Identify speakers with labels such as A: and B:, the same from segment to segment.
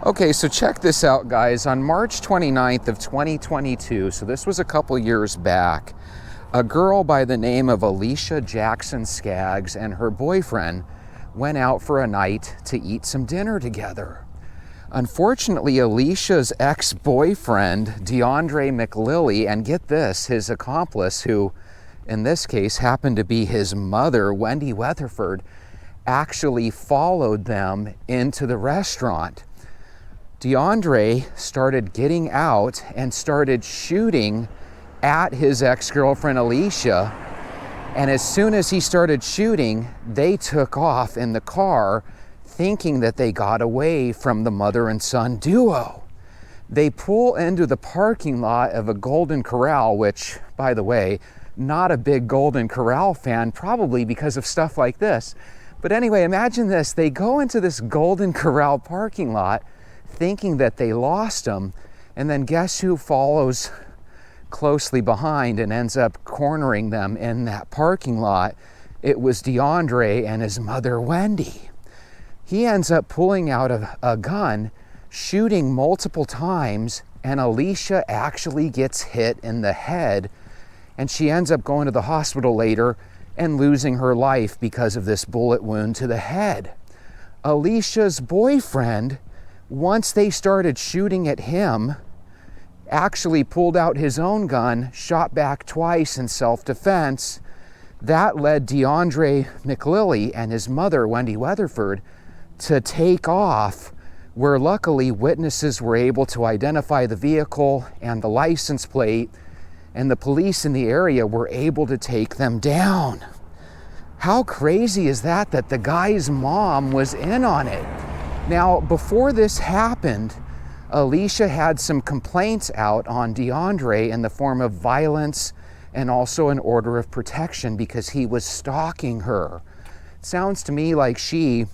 A: Okay, so check this out, guys. On March 29th of 2022, so this was a couple years back, a girl by the name of Alicia Jackson Skaggs and her boyfriend went out for a night to eat some dinner together. Unfortunately, Alicia's ex-boyfriend, DeAndre McLilly, and get this, his accomplice, who in this case happened to be his mother, Wendy Weatherford, actually followed them into the restaurant. DeAndre started getting out and started shooting at his ex-girlfriend Alicia, and as soon as he started shooting, they took off in the car thinking that they got away from the mother and son duo. They pull into the parking lot of a Golden Corral, which, by the way, not a big Golden Corral fan, probably because of stuff like this. But anyway, imagine this. They go into this Golden Corral parking lot thinking that they lost him, and then guess who follows closely behind and ends up cornering them in that parking lot? It was DeAndre and his mother, Wendy. He ends up pulling out a gun, shooting multiple times, and Alicia actually gets hit in the head, and she ends up going to the hospital later and losing her life because of this bullet wound to the head. Alicia's boyfriend, once they started shooting at him, actually pulled out his own gun, shot back twice in self-defense. That led DeAndre McLilly and his mother, Wendy Weatherford, to take off, where luckily witnesses were able to identify the vehicle and the license plate, and the police in the area were able to take them down. How crazy is that the guy's mom was in on it? Now, before this happened, Alicia had some complaints out on DeAndre in the form of violence and also an order of protection because he was stalking her. It sounds to me like she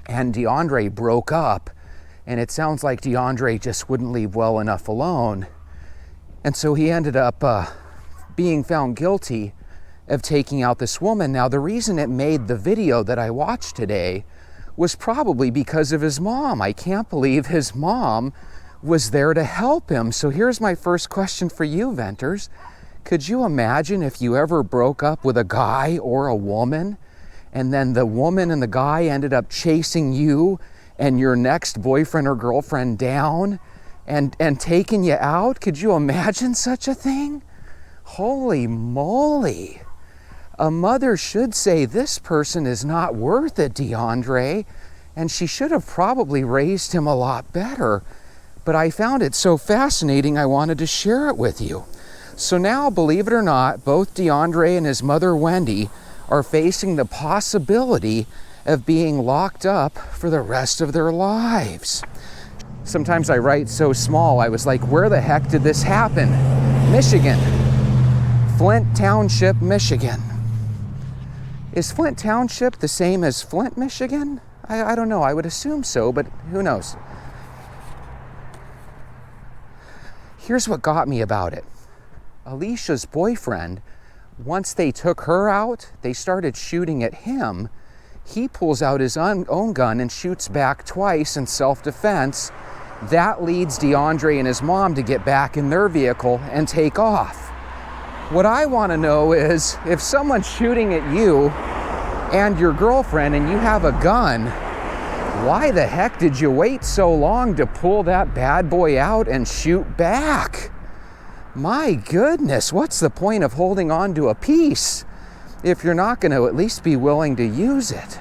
A: and DeAndre broke up, and it sounds like DeAndre just wouldn't leave well enough alone. And so he ended up being found guilty of taking out this woman. Now, the reason it made the video that I watched today was probably because of his mom. I can't believe his mom was there to help him. So here's my first question for you, Venters. Could you imagine if you ever broke up with a guy or a woman, and then the woman and the guy ended up chasing you and your next boyfriend or girlfriend down and taking you out? Could you imagine such a thing? Holy moly. A mother should say, this person is not worth it, DeAndre, and she should have probably raised him a lot better. But I found it so fascinating, I wanted to share it with you. So now, believe it or not, both DeAndre and his mother, Wendy, are facing the possibility of being locked up for the rest of their lives. Sometimes I write so small, I was like, where the heck did this happen? Michigan. Flint Township, Michigan. Is Flint Township the same as Flint, Michigan? I don't know. I would assume so, but who knows? Here's what got me about it. Alicia's boyfriend, once they took her out, they started shooting at him. He pulls out his own gun and shoots back twice in self-defense. That leads DeAndre and his mom to get back in their vehicle and take off. What I want to know is, if someone's shooting at you and your girlfriend and you have a gun, why the heck did you wait so long to pull that bad boy out and shoot back? My goodness, what's the point of holding on to a piece if you're not going to at least be willing to use it?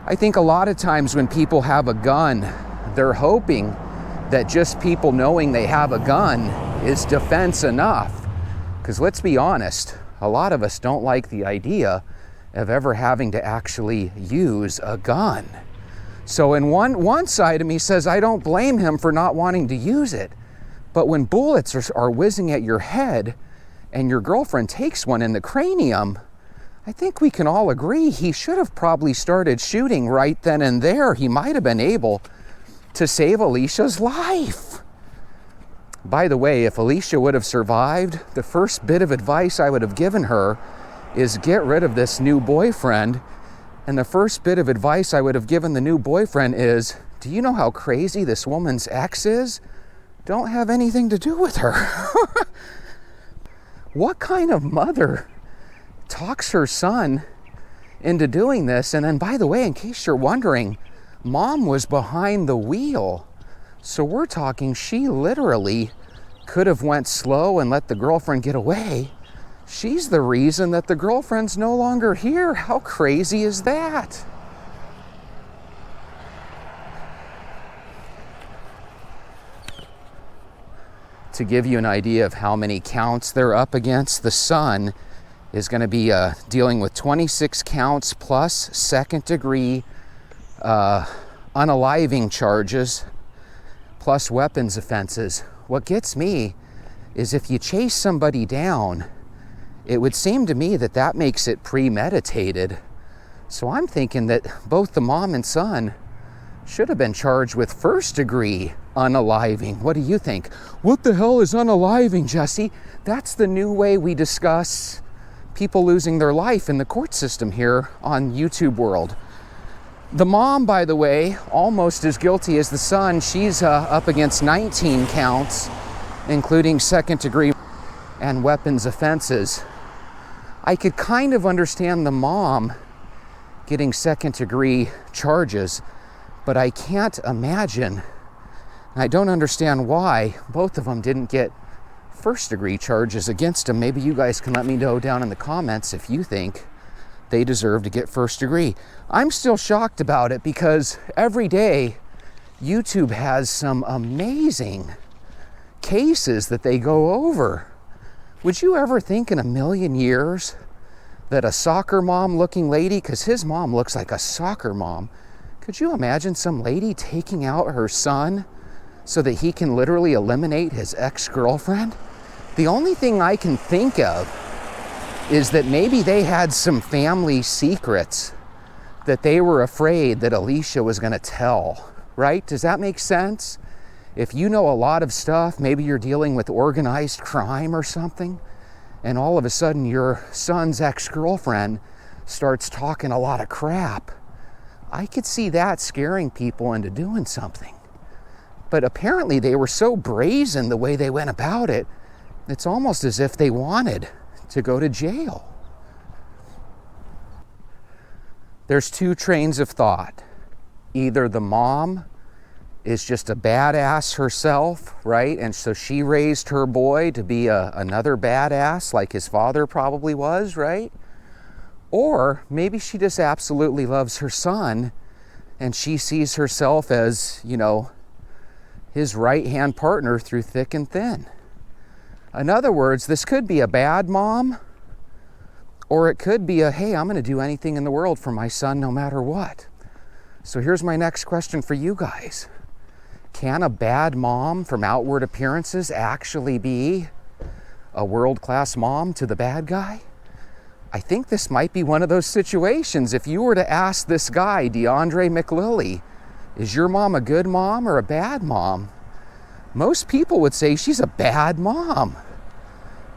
A: I think a lot of times when people have a gun, they're hoping that just people knowing they have a gun is defense enough. Because let's be honest, a lot of us don't like the idea of ever having to actually use a gun. So in one side of me says, I don't blame him for not wanting to use it. But when bullets are whizzing at your head and your girlfriend takes one in the cranium, I think we can all agree he should have probably started shooting right then and there. He might have been able to save Alicia's life. By the way, if Alicia would have survived, the first bit of advice I would have given her is get rid of this new boyfriend And the first bit of advice I would have given the new boyfriend is, do you know how crazy this woman's ex is? Don't have anything to do with her. What kind of mother talks her son into doing this? And then, by the way, in case you're wondering, mom was behind the wheel. So we're talking she literally could have went slow and let the girlfriend get away. She's the reason that the girlfriend's no longer here. How crazy is that? To give you an idea of how many counts they're up against, the son is going to be dealing with 26 counts plus second-degree unaliving charges plus weapons offenses. What gets me is if you chase somebody down, it would seem to me that that makes it premeditated. So I'm thinking that both the mom and son should have been charged with first-degree unaliving. What do you think? What the hell is unaliving, Jesse? That's the new way we discuss people losing their life in the court system here on YouTube World. The mom, by the way, almost as guilty as the son. She's up against 19 counts, including second-degree and weapons offenses. I could kind of understand the mom getting second-degree charges, but I can't imagine, and I don't understand why both of them didn't get first-degree charges against them. Maybe you guys can let me know down in the comments if you think they deserve to get first degree. I'm still shocked about it because every day YouTube has some amazing cases that they go over. Would you ever think in a million years that a soccer mom looking lady, because his mom looks like a soccer mom, could you imagine some lady taking out her son so that he can literally eliminate his ex-girlfriend? The only thing I can think of is that maybe they had some family secrets that they were afraid that Alicia was going to tell, right? Does that make sense? If you know a lot of stuff, maybe you're dealing with organized crime or something, and all of a sudden your son's ex-girlfriend starts talking a lot of crap. I could see that scaring people into doing something. But apparently they were so brazen the way they went about it, it's almost as if they wanted to go to jail. There's two trains of thought. Either the mom is just a badass herself, right? And so she raised her boy to be another badass like his father probably was, right? Or maybe she just absolutely loves her son and she sees herself as, you know, his right-hand partner through thick and thin. In other words, this could be a bad mom, or it could be a, hey, I'm going to do anything in the world for my son no matter what. So here's my next question for you guys. Can a bad mom from outward appearances actually be a world-class mom to the bad guy? I think this might be one of those situations. If you were to ask this guy, DeAndre McLilly, is your mom a good mom or a bad mom? Most people would say she's a bad mom.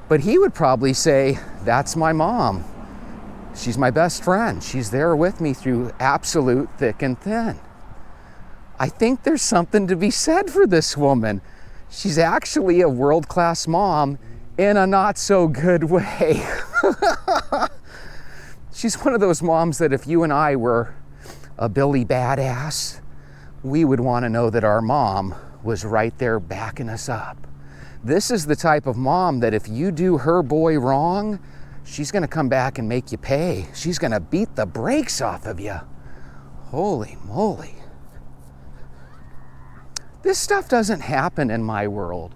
A: But he would probably say, that's my mom. She's my best friend. She's there with me through absolute thick and thin. I think there's something to be said for this woman. She's actually a world-class mom in a not so good way. She's one of those moms that if you and I were a Billy badass, we would want to know that our mom was right there backing us up. This is the type of mom that if you do her boy wrong, she's going to come back and make you pay. She's going to beat the brakes off of you. Holy moly. This stuff doesn't happen in my world.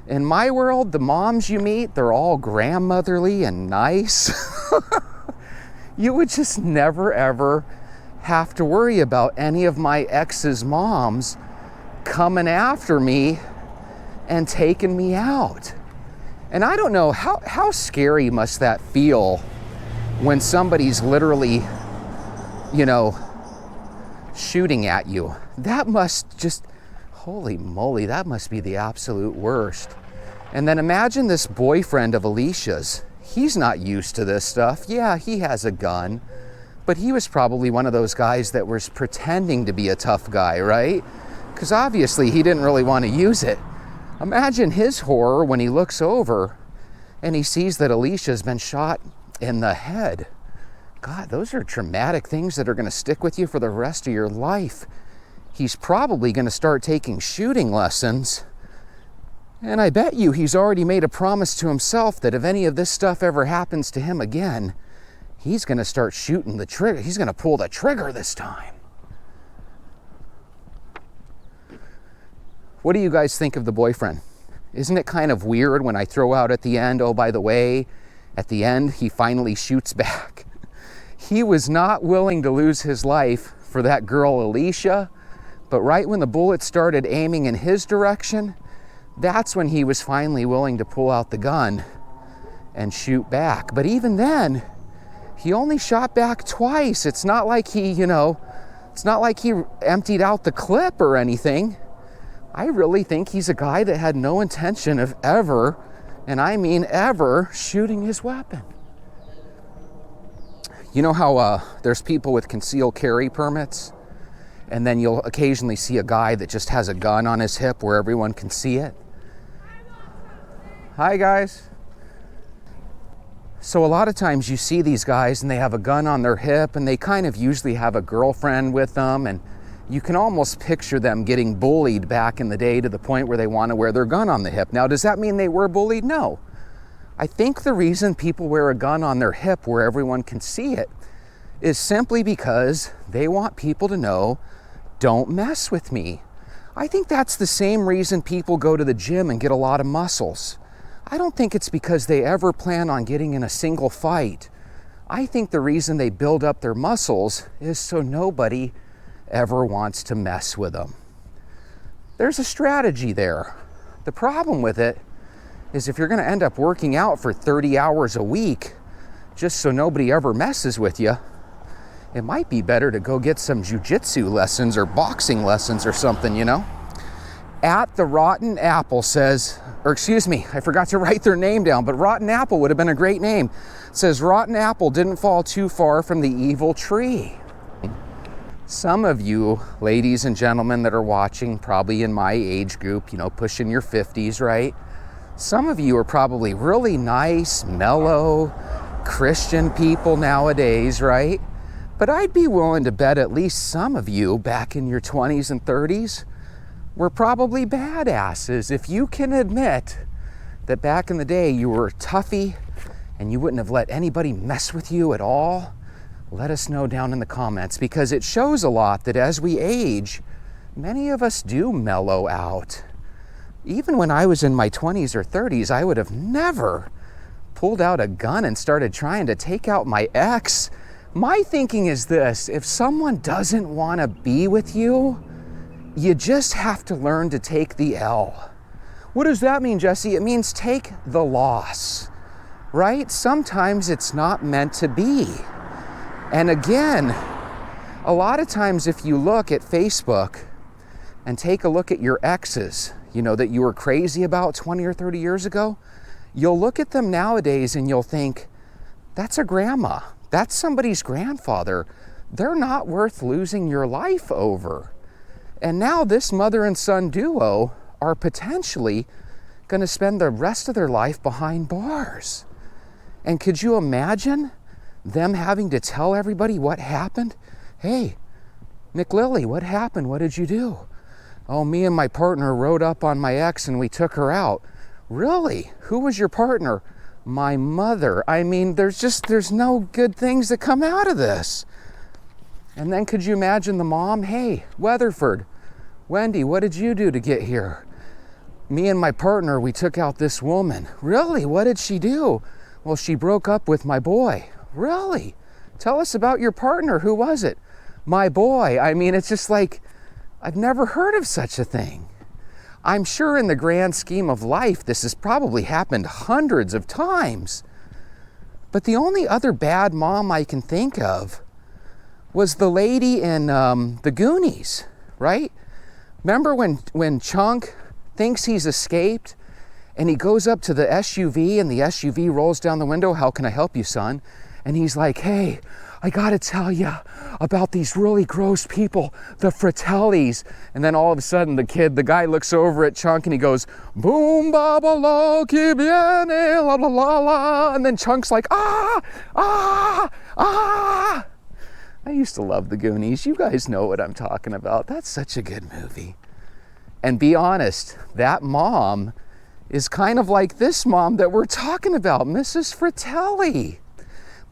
A: In my world, the moms you meet, they're all grandmotherly and nice. You would just never, ever have to worry about any of my ex's moms coming after me and taking me out. And I don't know, how scary must that feel when somebody's literally, you know, shooting at you? That must just, holy moly, that must be the absolute worst. And then imagine this boyfriend of Alicia's. He's not used to this stuff. Yeah, he has a gun, But he was probably one of those guys that was pretending to be a tough guy, right? Because obviously he didn't really want to use it. Imagine his horror when he looks over and he sees that Alicia's been shot in the head. God, those are traumatic things that are going to stick with you for the rest of your life. He's probably going to start taking shooting lessons. And I bet you he's already made a promise to himself that if any of this stuff ever happens to him again, he's going to start shooting the trigger. He's going to pull the trigger this time. What do you guys think of the boyfriend? Isn't it kind of weird when I throw out at the end, oh, by the way, at the end, he finally shoots back. He was not willing to lose his life for that girl, Alicia, but right when the bullet started aiming in his direction, that's when he was finally willing to pull out the gun and shoot back. But even then, he only shot back twice. It's not like he, it's not like he emptied out the clip or anything. I really think he's a guy that had no intention of ever, and I mean ever, shooting his weapon. You know how there's people with concealed carry permits, and then you'll occasionally see a guy that just has a gun on his hip where everyone can see it? Hi, guys. So a lot of times you see these guys and they have a gun on their hip, and they kind of usually have a girlfriend with them, and you can almost picture them getting bullied back in the day to the point where they want to wear their gun on the hip. Now, does that mean they were bullied? No. I think the reason people wear a gun on their hip where everyone can see it is simply because they want people to know, don't mess with me. I think that's the same reason people go to the gym and get a lot of muscles. I don't think it's because they ever plan on getting in a single fight. I think the reason they build up their muscles is so nobody ever wants to mess with them. There's a strategy there. The problem with it is if you're going to end up working out for 30 hours a week just so nobody ever messes with you, it might be better to go get some jiu-jitsu lessons or boxing lessons or something, At the Rotten Apple says, or excuse me, I forgot to write their name down, but Rotten Apple would have been a great name. It says, Rotten Apple didn't fall too far from the evil tree. Some of you, ladies and gentlemen that are watching, probably in my age group, pushing your 50s, right? Some of you are probably really nice, mellow, Christian people nowadays, right? But I'd be willing to bet at least some of you back in your 20s and 30s were probably badasses. If you can admit that back in the day you were a toughie and you wouldn't have let anybody mess with you at all, let us know down in the comments, because it shows a lot that as we age, many of us do mellow out. Even when I was in my 20s or 30s, I would have never pulled out a gun and started trying to take out my ex. My thinking is this: if someone doesn't want to be with you, you just have to learn to take the L. What does that mean, Jesse? It means take the loss, right? Sometimes it's not meant to be. And again, a lot of times if you look at Facebook and take a look at your exes, that you were crazy about 20 or 30 years ago, you'll look at them nowadays and you'll think, that's a grandma. That's somebody's grandfather. They're not worth losing your life over. And now this mother and son duo are potentially going to spend the rest of their life behind bars. And could you imagine them having to tell everybody what happened? Hey, McLilly, what happened? What did you do? Oh, me and my partner rode up on my ex and we took her out. Really? Who was your partner? My mother. I mean, there's no good things that come out of this. And then could you imagine the mom? Hey, Weatherford, Wendy, what did you do to get here? Me and my partner, we took out this woman. Really? What did she do? Well, she broke up with my boy. Really? Tell us about your partner. Who was it? My boy. I mean, it's just like, I've never heard of such a thing. I'm sure in the grand scheme of life, this has probably happened hundreds of times. But the only other bad mom I can think of was the lady in the Goonies, right? Remember when Chunk thinks he's escaped and he goes up to the SUV and the SUV rolls down the window, how can I help you, son? and he's like, hey, I gotta tell you about these really gross people, the Fratellis. And then all of a sudden the guy looks over at Chunk and he goes, boom, ba, ba, la, que viene, la, la, la, la. And then Chunk's like, ah, ah, ah. I used to love the Goonies. You guys know what I'm talking about. That's such a good movie. And be honest, that mom is kind of like this mom that we're talking about, Mrs. Fratelli.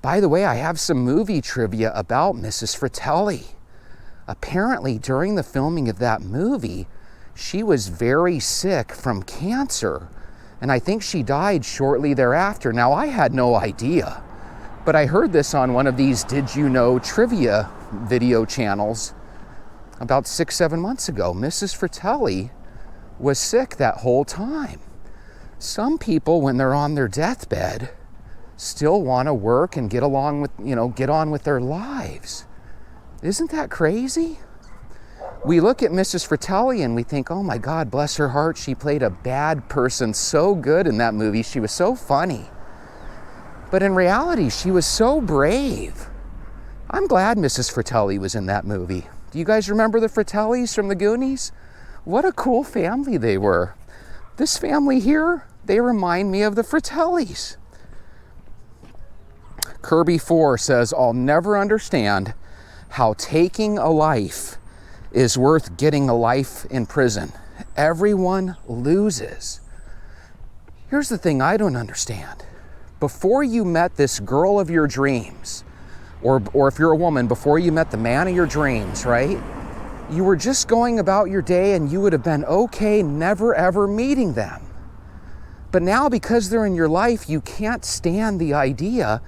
A: By the way, I have some movie trivia about Mrs. Fratelli. Apparently, during the filming of that movie, she was very sick from cancer, and I think she died shortly thereafter. Now, I had no idea, but I heard this on one of these Did You Know trivia video channels about 6-7 months ago. Mrs. Fratelli was sick that whole time. Some people, when they're on their deathbed, still want to work and get on with their lives. Isn't that crazy? We look at Mrs. Fratelli and we think, oh my God, bless her heart, she played a bad person so good in that movie. She was so funny. But in reality, she was so brave. I'm glad Mrs. Fratelli was in that movie. Do you guys remember the Fratellis from the Goonies? What a cool family they were. This family here, they remind me of the Fratellis. Kirby4 says, I'll never understand how taking a life is worth getting a life in prison. Everyone loses. Here's the thing I don't understand. Before you met this girl of your dreams, or if you're a woman, before you met the man of your dreams, right? You were just going about your day and you would have been okay never ever meeting them. But now, because they're in your life, you can't stand the idea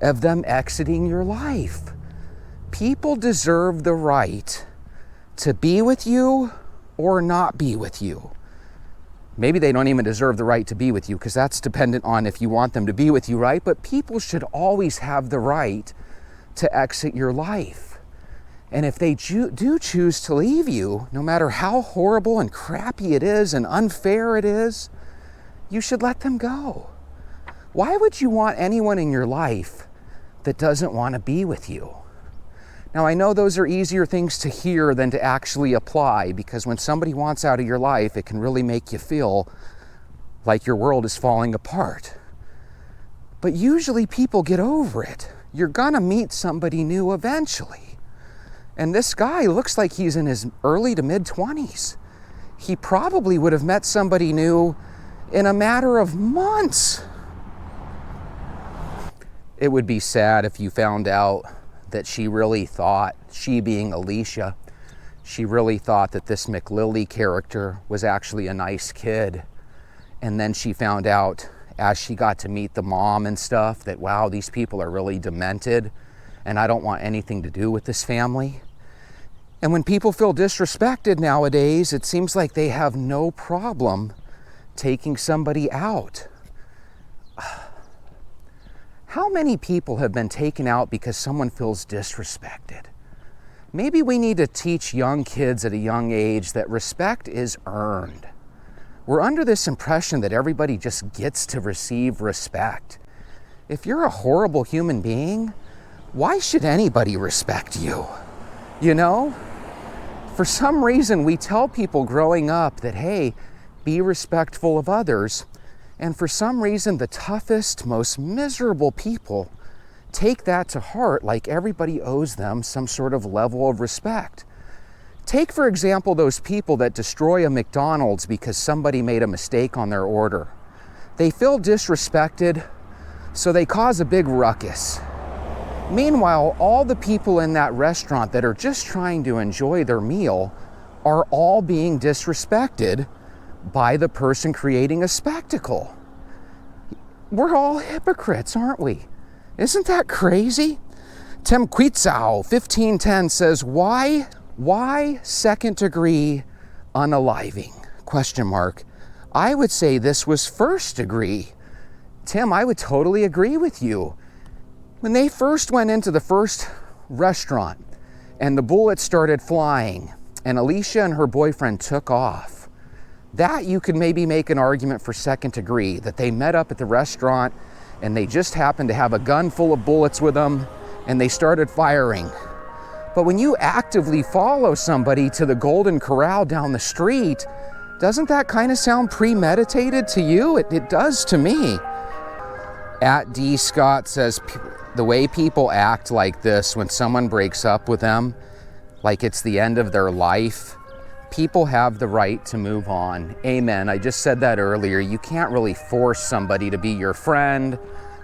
A: of them exiting your life. People deserve the right to be with you or not be with you. Maybe they don't even deserve the right to be with you, because that's dependent on if you want them to be with you, right? But people should always have the right to exit your life. And if they do choose to leave you, no matter how horrible and crappy it is and unfair it is, you should let them go. Why would you want anyone in your life that doesn't want to be with you? Now, I know those are easier things to hear than to actually apply, because when somebody wants out of your life, it can really make you feel like your world is falling apart. But usually people get over it. You're gonna meet somebody new eventually. And this guy looks like he's in his early to mid-20s. He probably would have met somebody new in a matter of months. It would be sad if you found out that she really thought, she being Alicia, she really thought that this McLilly character was actually a nice kid. And then she found out, as she got to meet the mom and stuff, that wow, these people are really demented and I don't want anything to do with this family. And when people feel disrespected nowadays, it seems like they have no problem taking somebody out. How many people have been taken out because someone feels disrespected? Maybe we need to teach young kids at a young age that respect is earned. We're under this impression that everybody just gets to receive respect. If you're a horrible human being, why should anybody respect you? You know? For some reason, we tell people growing up that, hey, be respectful of others. And for some reason, the toughest, most miserable people take that to heart, like everybody owes them some sort of level of respect. Take, for example, those people that destroy a McDonald's because somebody made a mistake on their order. They feel disrespected, so they cause a big ruckus. Meanwhile, all the people in that restaurant that are just trying to enjoy their meal are all being disrespected by the person creating a spectacle. We're all hypocrites, aren't we? Isn't that crazy? Tim Quetzal, 1510 says, why second degree unaliving? Question mark. I would say this was first degree. Tim, I would totally agree with you. When they first went into the first restaurant and the bullets started flying and Alicia and her boyfriend took off, that you could maybe make an argument for second degree, that they met up at the restaurant and they just happened to have a gun full of bullets with them, and they started firing. But when you actively follow somebody to the Golden Corral down the street, doesn't that kind of sound premeditated to you? It does to me. At D. Scott says, the way people act like this when someone breaks up with them, like it's the end of their life, people have the right to move on. Amen. I just said that earlier. You can't really force somebody to be your friend,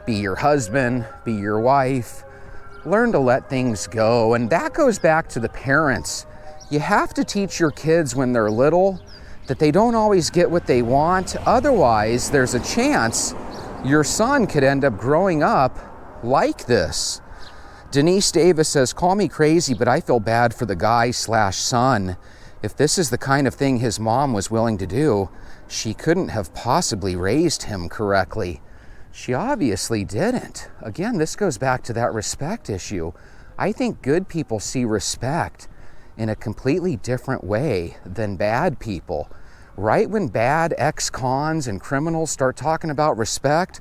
A: be your husband, be your wife. Learn to let things go. And that goes back to the parents. You have to teach your kids when they're little that they don't always get what they want. Otherwise, there's a chance your son could end up growing up like this. Denise Davis says, call me crazy, but I feel bad for the guy/son. If this is the kind of thing his mom was willing to do, she couldn't have possibly raised him correctly. She obviously didn't. Again, this goes back to that respect issue. I think good people see respect in a completely different way than bad people. Right when bad ex-cons and criminals start talking about respect,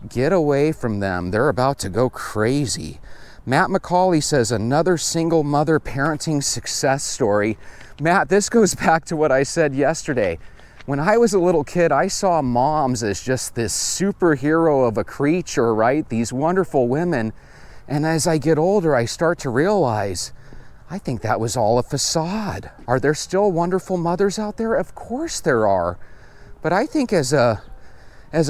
A: get away from them. They're about to go crazy. Matt McCauley says, another single mother parenting success story. Matt, this goes back to what I said yesterday. When I was a little kid, I saw moms as just this superhero of a creature, right? These wonderful women. And as I get older, I start to realize, I think that was all a facade. Are there still wonderful mothers out there? Of course there are. But I think as a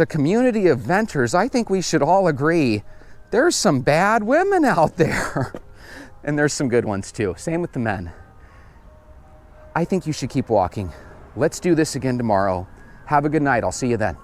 A: community of venters, I think we should all agree there's some bad women out there. And there's some good ones too. Same with the men. I think you should keep walking. Let's do this again tomorrow. Have a good night. I'll see you then.